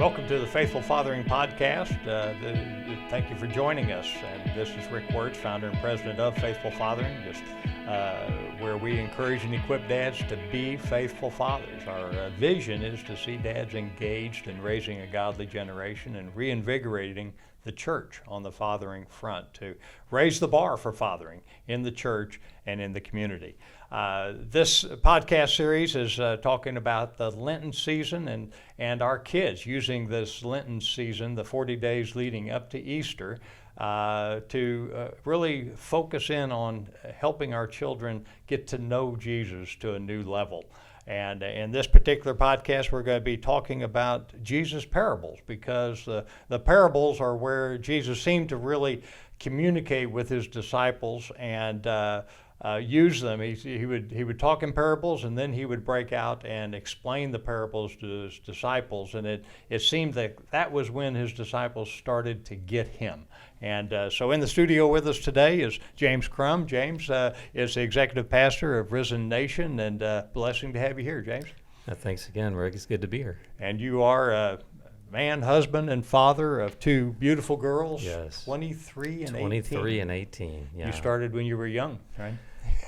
Welcome to the Faithful Fathering Podcast. Thank you for joining us. And this is Rick Wirtz, founder and president of Faithful Fathering, where we encourage and equip dads to be faithful fathers. Our vision is to see dads engaged in raising a godly generation and reinvigorating the church on the fathering front, to raise the bar for fathering in the church and in the community. This podcast series is talking about the Lenten season and our kids using this Lenten season, the 40 days leading up to Easter, to really focus in on helping our children get to know Jesus to a new level. And in this particular podcast, we're going to be talking about Jesus' parables, because the parables are where Jesus seemed to really communicate with his disciples and use them. He would talk in parables, and then he would break out and explain the parables to his disciples. And it seemed that was when his disciples started to get him. And so in the studio with us today is James Crum. James is the executive pastor of Risen Nation, and blessing to have you here, James. Thanks again, Rick. It's good to be here. And you are a man, husband, and father of two beautiful girls. Yes. 23 and 23 and 18, yeah. You started when you were young, right?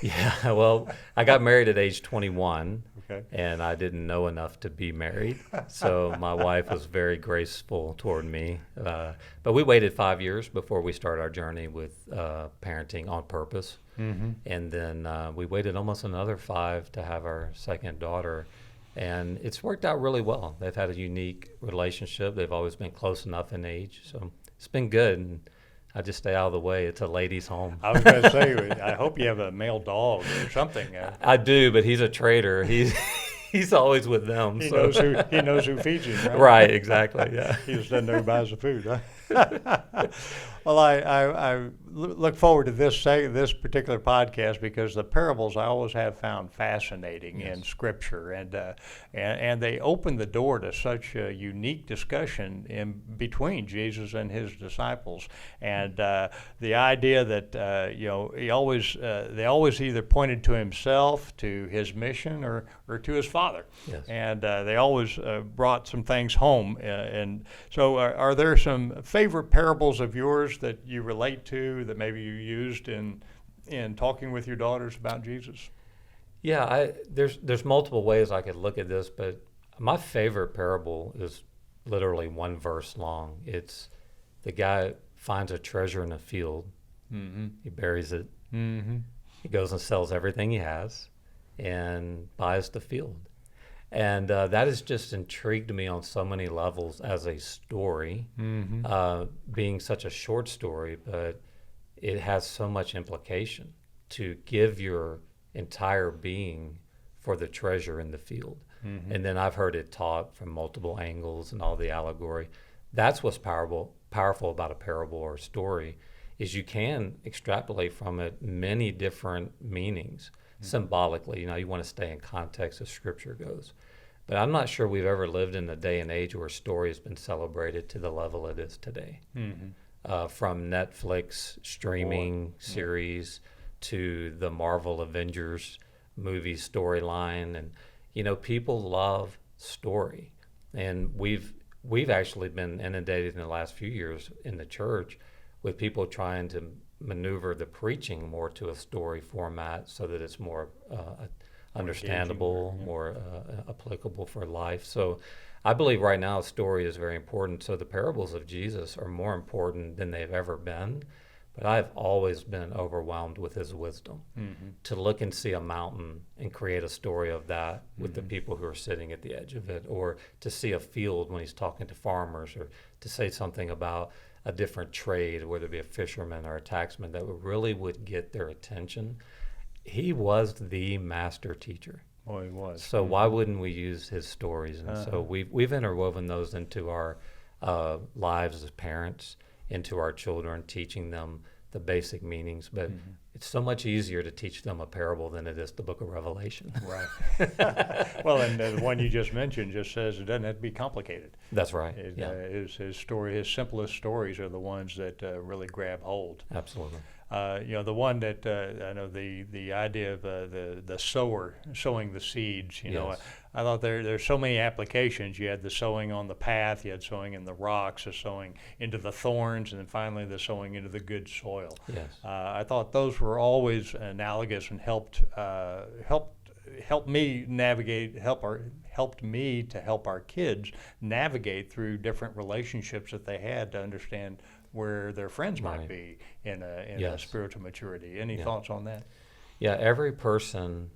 Yeah, well, I got married at age 21, okay. And I didn't know enough to be married. So my wife was very graceful toward me. But we waited 5 years before we started our journey with parenting on purpose. Mm-hmm. And then we waited almost another 5 to have our second daughter. And it's worked out really well. They've had a unique relationship. They've always been close enough in age. So it's been good. And I just stay out of the way. It's a ladies' home. I was going to say, I hope you have a male dog or something. I do, but he's a trader. He's always with them. He knows who feeds him, right? Right, exactly, yeah. He just doesn't know who buys the food, huh? Well, I look forward to this particular podcast because the parables I always have found fascinating in Scripture, and they open the door to such a unique discussion in between Jesus and his disciples, and the idea that they always either pointed to himself, to his mission, or to his Father, and they always brought some things home. And so, are there some favorite parables of yours that you relate to that maybe you used in talking with your daughters about Jesus? Yeah, there's multiple ways I could look at this, but my favorite parable is literally one verse long. It's the guy finds a treasure in a field, mm-hmm. he buries it, mm-hmm. he goes and sells everything he has and buys the field. And that has just intrigued me on so many levels as a story, mm-hmm. Being such a short story, but it has so much implication to give your entire being for the treasure in the field. Mm-hmm. And then I've heard it taught from multiple angles and all the allegory. That's what's powerful about a parable or a story, is you can extrapolate from it many different meanings. Mm-hmm. Symbolically, you want to stay in context as Scripture goes. But I'm not sure we've ever lived in a day and age where story has been celebrated to the level it is today. Mm-hmm. From Netflix streaming series to the Marvel Avengers movie storyline, and people love story, and we've actually been inundated in the last few years in the church with people trying to maneuver the preaching more to a story format so that it's more understandable, more applicable for life. So I believe right now story is very important. So the parables of Jesus are more important than they've ever been. But I've always been overwhelmed with his wisdom, mm-hmm. to look and see a mountain and create a story of that with mm-hmm. the people who are sitting at the edge of it, or to see a field when he's talking to farmers, or to say something about a different trade, whether it be a fisherman or a taxman, that really would get their attention. He was the master teacher. Oh, he was. So why wouldn't we use his stories? And so we've interwoven those into our lives as parents, into our children, teaching them the basic meanings. But mm-hmm. it's so much easier to teach them a parable than it is the book of Revelation. Right. Well, and the one you just mentioned just says it doesn't have to be complicated. That's right. His simplest stories are the ones that really grab hold. Absolutely. The one that I know, the idea of the sower sowing the seeds. Yes. I thought there's so many applications. You had the sowing on the path, you had sowing in the rocks, the sowing into the thorns, and then finally the sowing into the good soil. Yes. I thought those were always analogous and helped me navigate, helped me to help our kids navigate through different relationships that they had to understand where their friends might Right. be in a Yes. spiritual maturity. Any Yeah. thoughts on that? Yeah, every person,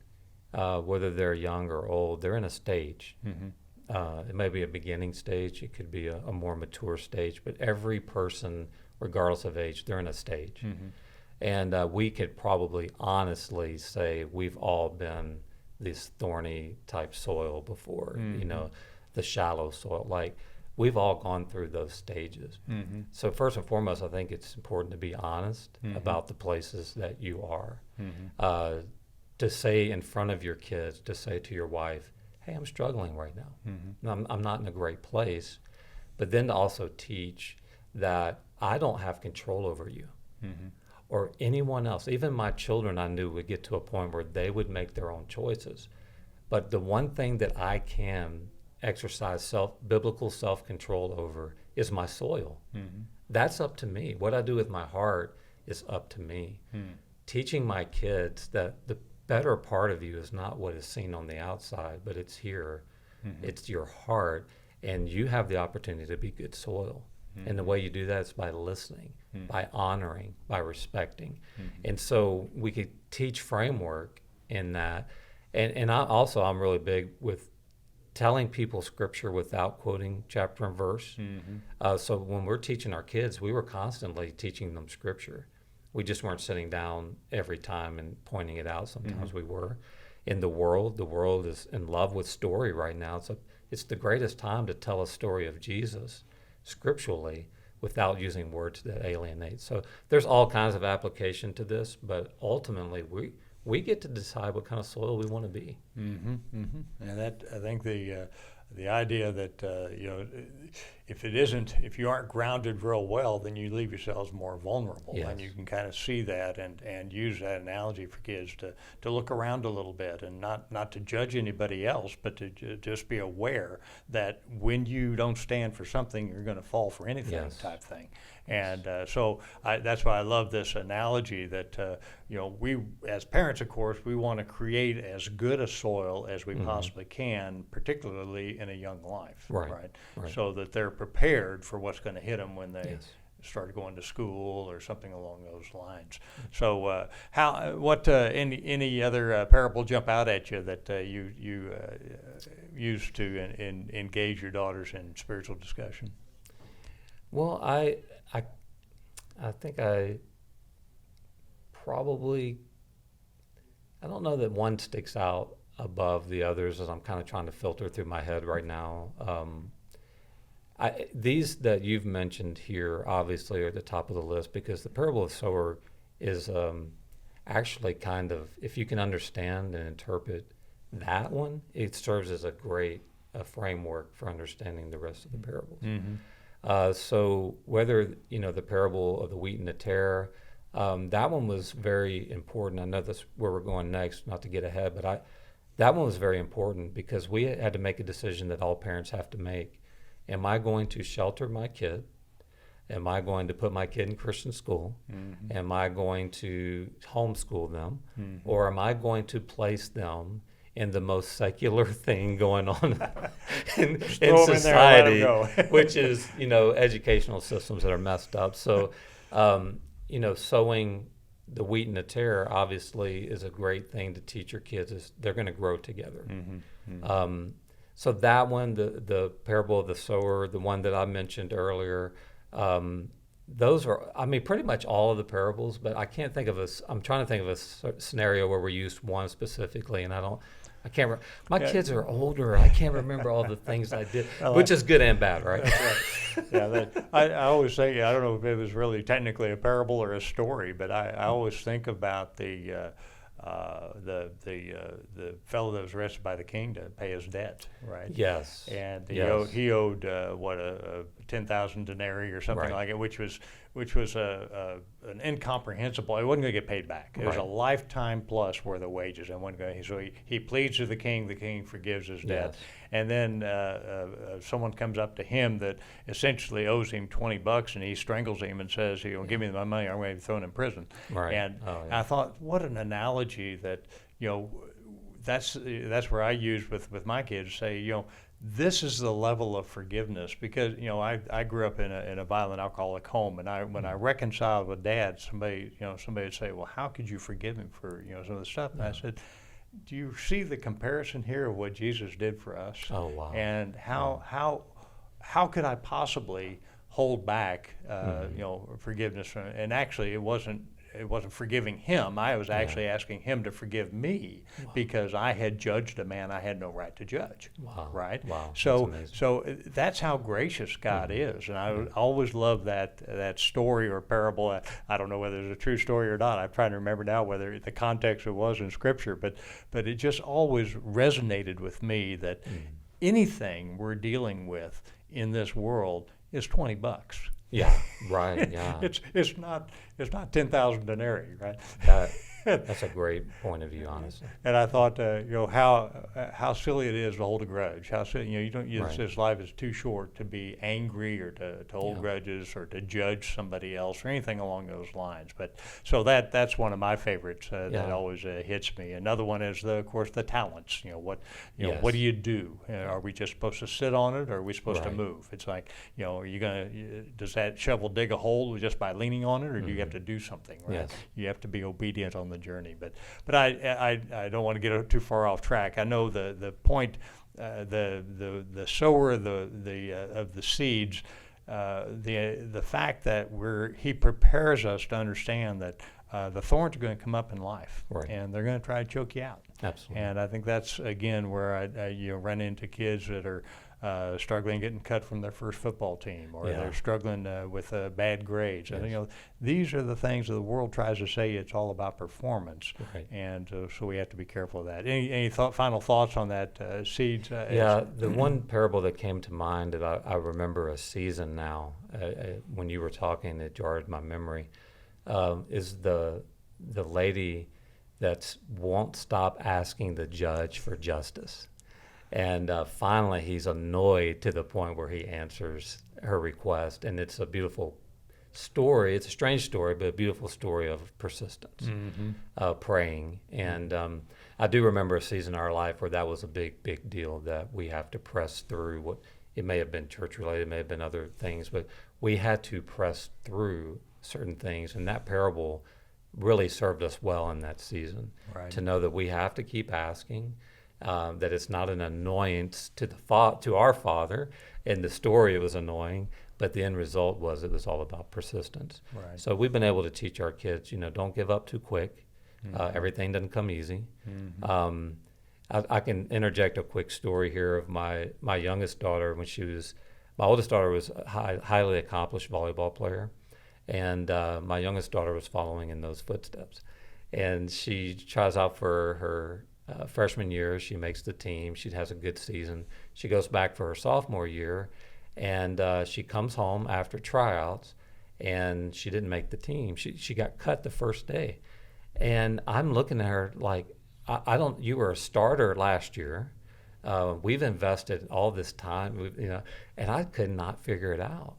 whether they're young or old, they're in a stage. It may be a beginning stage, it could be a more mature stage, but every person, regardless of age, they're in a stage. And we could probably honestly say we've all been this thorny type soil before, the shallow soil. Like, we've all gone through those stages. So first and foremost, I think it's important to be honest about the places that you are. To say in front of your kids, to say to your wife, hey, I'm struggling right now. I'm not in a great place. But then to also teach that I don't have control over you or anyone else. Even my children, I knew would get to a point where they would make their own choices. But the one thing that I can exercise biblical self-control over is my soil. That's up to me. What I do with my heart is up to me. Teaching my kids that the better part of you is not what is seen on the outside, but it's here. It's your heart, and you have the opportunity to be good soil. And the way you do that is by listening, by honoring, by respecting. And so we could teach framework in that. And I'm really big with telling people scripture without quoting chapter and verse. So when we're teaching our kids, we were constantly teaching them scripture. We just weren't sitting down every time and pointing it out. Sometimes we were. In the world is in love with story right now. It's the greatest time to tell a story of Jesus scripturally without using words that alienate. So there's all kinds of application to this, but ultimately we get to decide what kind of soil we want to be. And that, I think the idea that if you aren't grounded real well, then you leave yourselves more vulnerable. Yes. And you can kind of see that and use that analogy for kids to look around a little bit and not to judge anybody else, but to just be aware that when you don't stand for something, you're going to fall for anything. Yes. Type thing. And so that's why I love this analogy that, we as parents, of course, we want to create as good a soil as we possibly can, particularly in a young life, Right. So that they're prepared for what's going to hit them when they Yes. start going to school or something along those lines. So any other parable jump out at you that you used to engage your daughters in spiritual discussion? Well, I think I don't know that one sticks out above the others as I'm kind of trying to filter through my head right now. These that you've mentioned here obviously are at the top of the list because the parable of the sower is actually kind of, if you can understand and interpret that one, it serves as a great framework for understanding the rest of the parables. So whether, the parable of the wheat and the tare, that one was very important. I know that's where we're going next, not to get ahead, but that one was very important because we had to make a decision that all parents have to make. Am I going to shelter my kid? Am I going to put my kid in Christian school? Am I going to homeschool them? Or am I going to place them in the most secular thing going on in society, which is, educational systems that are messed up. So, sowing the wheat and the tare obviously is a great thing to teach your kids. Is they're going to grow together. So that one, the parable of the sower, the one that I mentioned earlier, those are, pretty much all of the parables, but I'm trying to think of a scenario where we used one specifically, and I can't. My kids are older. I can't remember all the things I did, which is good and bad, right? That's right. I always say, I don't know if it was really technically a parable or a story, but I always think about the fellow that was arrested by the king to pay his debt, right? Yes. And yes. he owed a 10,000 denarii or something Right. like it, which was an incomprehensible. It wasn't going to get paid back. It was a Right. lifetime plus worth of wages, and so he pleads to the king forgives his debt, Yes. and then someone comes up to him that essentially owes him $20, and he strangles him and says, give me my money, or I'm going to be thrown in prison. Right. And Oh, yeah. I thought, what an analogy that, that's where I use with my kids, say, this is the level of forgiveness, because I grew up in a violent alcoholic home, and when I reconciled with Dad, somebody would say, well, how could you forgive him for some of the stuff? And I said, do you see the comparison here of what Jesus did for us? Oh, wow. And how could I possibly hold back forgiveness from? And actually, it wasn't forgiving him. I was actually asking him to forgive me, because I had judged a man I had no right to judge. Wow. Right? Wow. So that's how gracious God is. And I always love that story or parable. I don't know whether it's a true story or not. I'm trying to remember now whether the context it was in Scripture, but it just always resonated with me that anything we're dealing with in this world is $20. Yeah, right, yeah. It's not 10,000 denarii, right? That's a great point of view, honestly. And I thought, how silly it is to hold a grudge. How silly, Right. this life is too short to be angry or to hold grudges or to judge somebody else or anything along those lines. But so that's one of my favorites that always hits me. Another one is of course the talents. What do you do? Are we just supposed to sit on it, or are we supposed to move? It's like, are you does that shovel dig a hole just by leaning on it, or do you have to do something? Right? Yes. You have to be obedient on the journey. But I don't want to get too far off track. I know the point, the sower of the seeds, the fact that he prepares us to understand that the thorns are going to come up in life, and they're going to try to choke you out. Absolutely. And I think that's again where I run into kids that are struggling getting cut from their first football team, or they're struggling with bad grades. Yes. And these are the things that the world tries to say it's all about performance, and so we have to be careful of that. Any final thoughts on that, seeds? The one parable that came to mind that I remember a season now, when you were talking, it jarred my memory, is the lady that won't stop asking the judge for justice. And finally, he's annoyed to the point where he answers her request. And it's a beautiful story. It's a strange story, but a beautiful story of persistence, praying. And I do remember a season in our life where that was a big, big deal, that we have to press through what it may have been church related, it may have been other things, but we had to press through certain things. And that parable really served us well in that season, to know that we have to keep asking. That it's not an annoyance to our Father. In the story, it was annoying, but the end result was it was all about persistence. Right. So we've been able to teach our kids, don't give up too quick. Everything doesn't come easy. I can interject a quick story here of my youngest daughter. My oldest daughter was a highly accomplished volleyball player, and my youngest daughter was following in those footsteps. And she tries out for her freshman year. She makes the team. She has a good season. She goes back for her sophomore year, and she comes home after tryouts, and she didn't make the team. She got cut the first day. And I'm looking at her like, you were a starter last year. We've invested all this time, and I could not figure it out.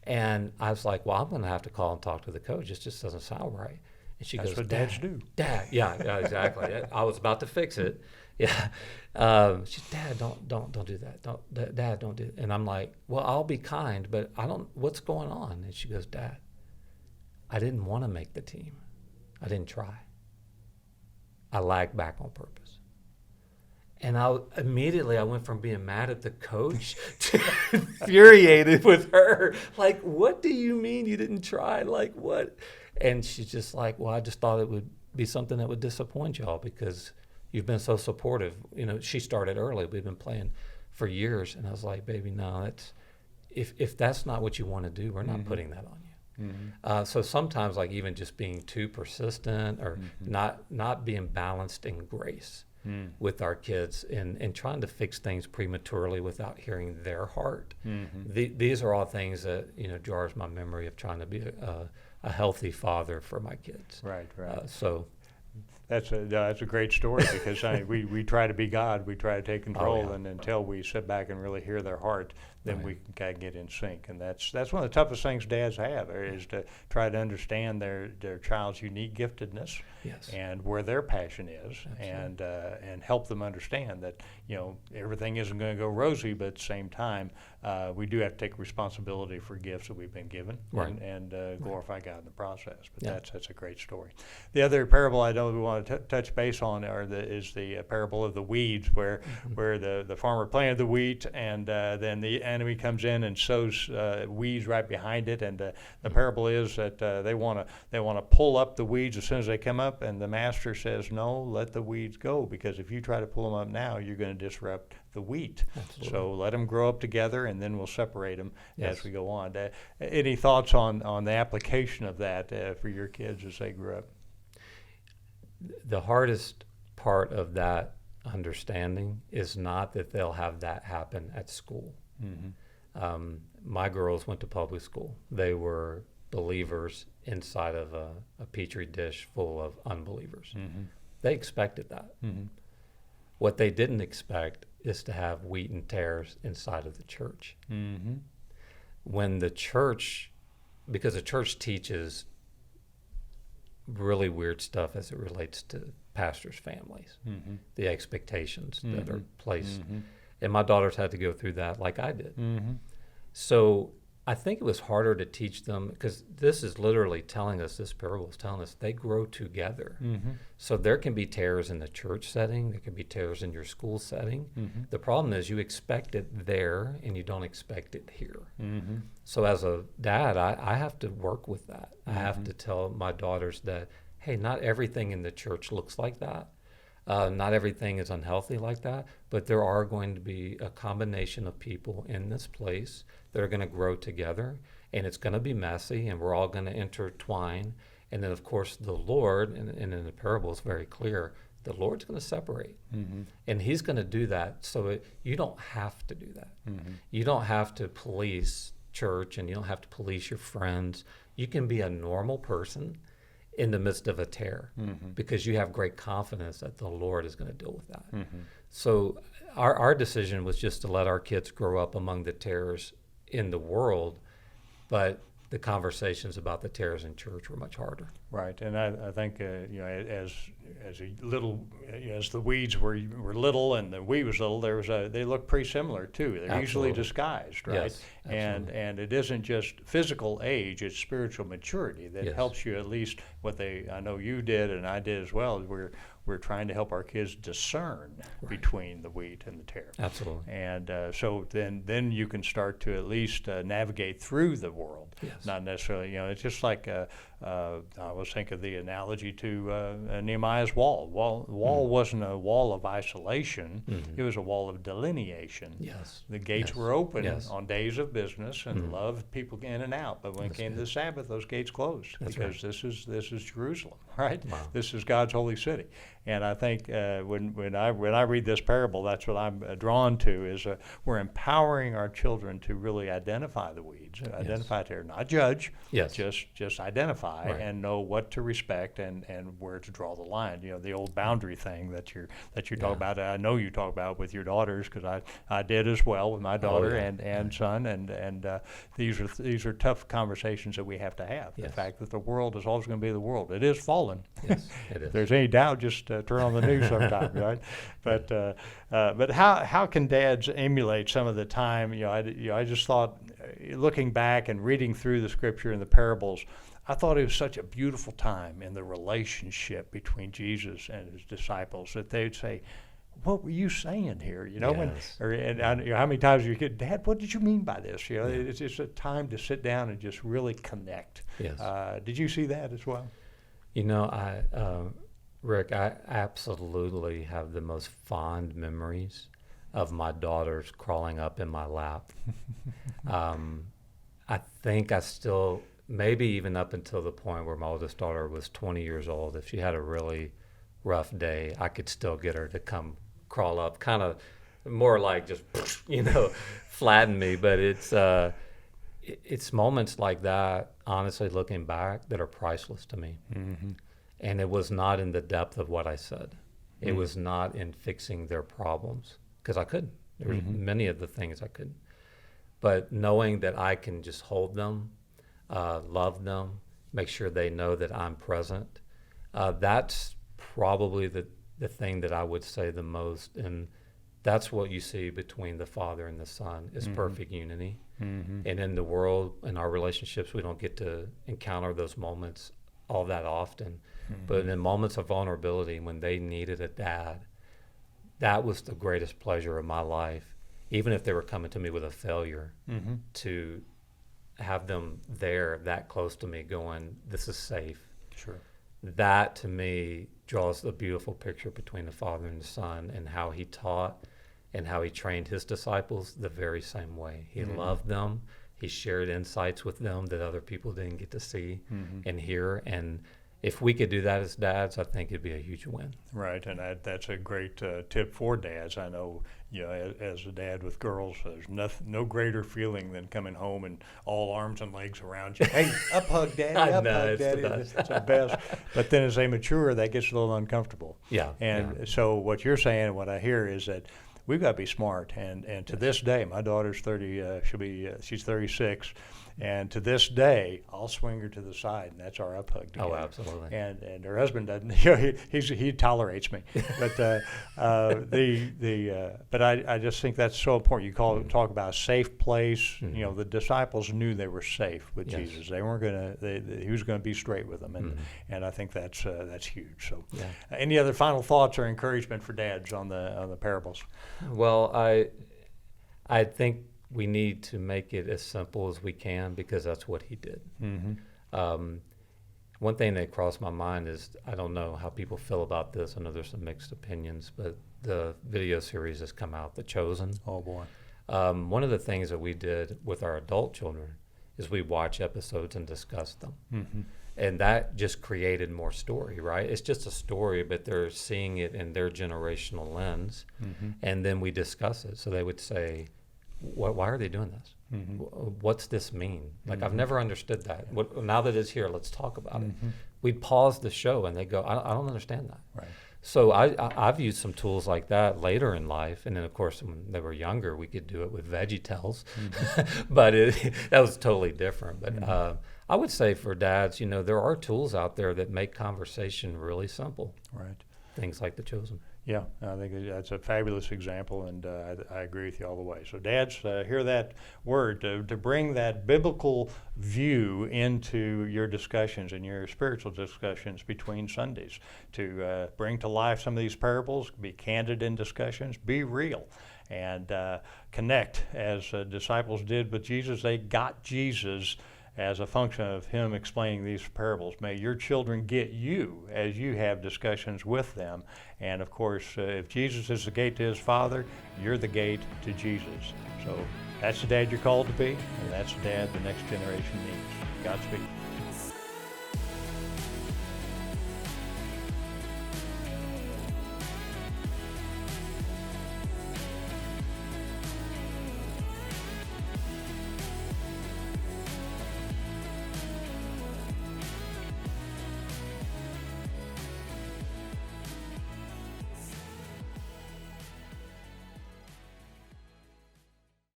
And I was like, well, I'm going to have to call and talk to the coach. It just doesn't sound right. And she That's goes, what dads do. Dad, yeah, exactly. I was about to fix it. Yeah. She's, Dad, don't do that. Dad, don't do it. And I'm like, well, I'll be kind, but what's going on? And she goes, Dad, I didn't want to make the team. I didn't try. I lagged back on purpose. And I went from being mad at the coach to infuriated with her. Like, what do you mean you didn't try? Like, what? And she's just like, well, I just thought it would be something that would disappoint y'all because you've been so supportive. She started early. We've been playing for years. And I was like, baby, no, if that's not what you want to do, we're not putting that on you. So sometimes, like, even just being too persistent or not being balanced in grace. with our kids and trying to fix things prematurely without hearing their heart. These are all things that, jars my memory of trying to be a healthy father for my kids. Right. So that's a great story because we try to be God. We try to take control, and until we sit back and really hear their heart, then we can kind of get in sync. And that's one of the toughest things dads have is to try to understand their child's unique giftedness and where their passion is, and help them understand that everything isn't going to go rosy, but at the same time we do have to take responsibility for gifts that we've been given, and glorify God in the process. But that's a great story. The other parable I know we want to touch base on is the parable of the weeds, where the farmer planted the wheat, and then the enemy comes in and sows weeds right behind it. And the parable is that they want to pull up the weeds as soon as they come up, and the master says, no, let the weeds go, because if you try to pull them up now, you're going to disrupt the wheat. Absolutely. So let them grow up together, and then we'll separate them as we go on. Any thoughts on the application of that for your kids as they grow up? The hardest part of that understanding is not that they'll have that happen at school. My girls went to public school. They were believers inside of a petri dish full of unbelievers. They expected that. What they didn't expect is to have wheat and tares inside of the church. When the church, because the church teaches really weird stuff as it relates to pastors' families, the expectations that are placed. And my daughters had to go through that like I did. So I think it was harder to teach them, because this is literally telling us, this parable is telling us they grow together. So there can be tares in the church setting, there can be tares in your school setting. The problem is you expect it there and you don't expect it here. So as a dad, I have to work with that. I have to tell my daughters that, hey, not everything in the church looks like that. Not everything is unhealthy like that, but there are going to be a combination of people in this place that are going to grow together, and it's going to be messy, and we're all going to intertwine. And then, of course, the Lord, and in the parable it's very clear, the Lord's going to separate. And he's going to do that so you don't have to do that. You don't have to police church, and you don't have to police your friends. You can be a normal person in the midst of a tear, because you have great confidence that the Lord is going to deal with that. So our decision was just to let our kids grow up among the tares in the world, but the conversations about the tares in church were much harder. Right, and I think as the weeds were little and the wheat was little, they look pretty similar too. They're usually disguised, right? Yes, and it isn't just physical age; it's spiritual maturity that helps you, at least I know you did and I did as well. We're trying to help our kids discern between the wheat and the tare. Absolutely. And so then you can start to at least navigate through the world. Not necessarily, it's just like I was thinking of the analogy to Nehemiah's wall. The wall wasn't a wall of isolation; it was a wall of delineation. The gates were open on days of business and loved people in and out. But when it came to the Sabbath, those gates closed because this is Jerusalem, right? This is God's holy city. And I think when I read this parable, that's what I'm drawn to, is we're empowering our children to really identify the weeds, identify terror, not judge, just identify and know what to respect and where to draw the line. The old boundary thing that you talk about. I know you talk about with your daughters, because I did as well with my daughter and son, and these are tough conversations that we have to have. The fact that the world is always going to be the world. It is fallen. It is. If there's any doubt, just turn on the news sometime, right? But how can dads emulate some of the time? I just thought, looking back and reading through the scripture and the parables, I thought it was such a beautiful time in the relationship between Jesus and his disciples that they'd say, "What were you saying here?" How many times you get, "Dad, what did you mean by this?" It's just a time to sit down and just really connect. Did you see that as well? Rick, I absolutely have the most fond memories of my daughters crawling up in my lap. I think I still, maybe even up until the point where my oldest daughter was 20 years old, if she had a really rough day, I could still get her to come crawl up, kind of more like just, flatten me. But it's moments like that, honestly, looking back, that are priceless to me. Mm-hmm. And it was not in the depth of what I said. It was not in fixing their problems, because I couldn't. There were many of the things I couldn't. But knowing that I can just hold them, love them, make sure they know that I'm present, that's probably the thing that I would say the most. And that's what you see between the Father and the Son, is perfect unity. Mm-hmm. And in the world, in our relationships, we don't get to encounter those moments all that often. Mm-hmm. But in moments of vulnerability, when they needed a dad, that was the greatest pleasure of my life. Even if they were coming to me with a failure, to have them there that close to me going, this is safe. Sure. That to me draws a beautiful picture between the Father and the Son, and how he taught and how he trained his disciples the very same way. He loved them. He shared insights with them that other people didn't get to see and hear. And if we could do that as dads, I think it'd be a huge win. Right, and that's a great tip for dads. I know, as a dad with girls, there's no greater feeling than coming home and all arms and legs around you. Hey, up hug, Daddy, up hug, Daddy. It's the best. But then as they mature, that gets a little uncomfortable. Yeah. And so what you're saying, and what I hear, is that we've got to be smart. And to this day, my daughter's 30. She's 36. And to this day, I'll swing her to the side, and that's our up hug together. Oh, absolutely. And her husband doesn't. He tolerates me. But but I just think that's so important. You talk about a safe place. The disciples knew they were safe with Jesus. They weren't he was going to be straight with them, and I think that's huge. So, any other final thoughts or encouragement for dads on the parables? Well, I think we need to make it as simple as we can, because that's what he did. One thing that crossed my mind is, I don't know how people feel about this. I know there's some mixed opinions, but the video series has come out, The Chosen. Oh, boy. One of the things that we did with our adult children is we watch episodes and discuss them. And that just created more story, right? It's just a story, but they're seeing it in their generational lens. And then we discuss it. So they would say, why are they doing this? What's this mean? Like, I've never understood that. Now that it's here, let's talk about it. We'd pause the show and they go, I don't understand that. Right. So I've used some tools like that later in life. And then, of course, when they were younger, we could do it with VeggieTales. But that was totally different. But I would say for dads, there are tools out there that make conversation really simple. Right. Things like The Chosen. Yeah, I think that's a fabulous example, and I agree with you all the way. So dads, hear that word, to bring that biblical view into your discussions and your spiritual discussions between Sundays, to bring to life some of these parables, be candid in discussions, be real, and connect as disciples did with Jesus. They got Jesus as a function of him explaining these parables. May your children get you as you have discussions with them. And of course, if Jesus is the gate to his Father, you're the gate to Jesus. So that's the dad you're called to be, and that's the dad the next generation needs. Godspeed.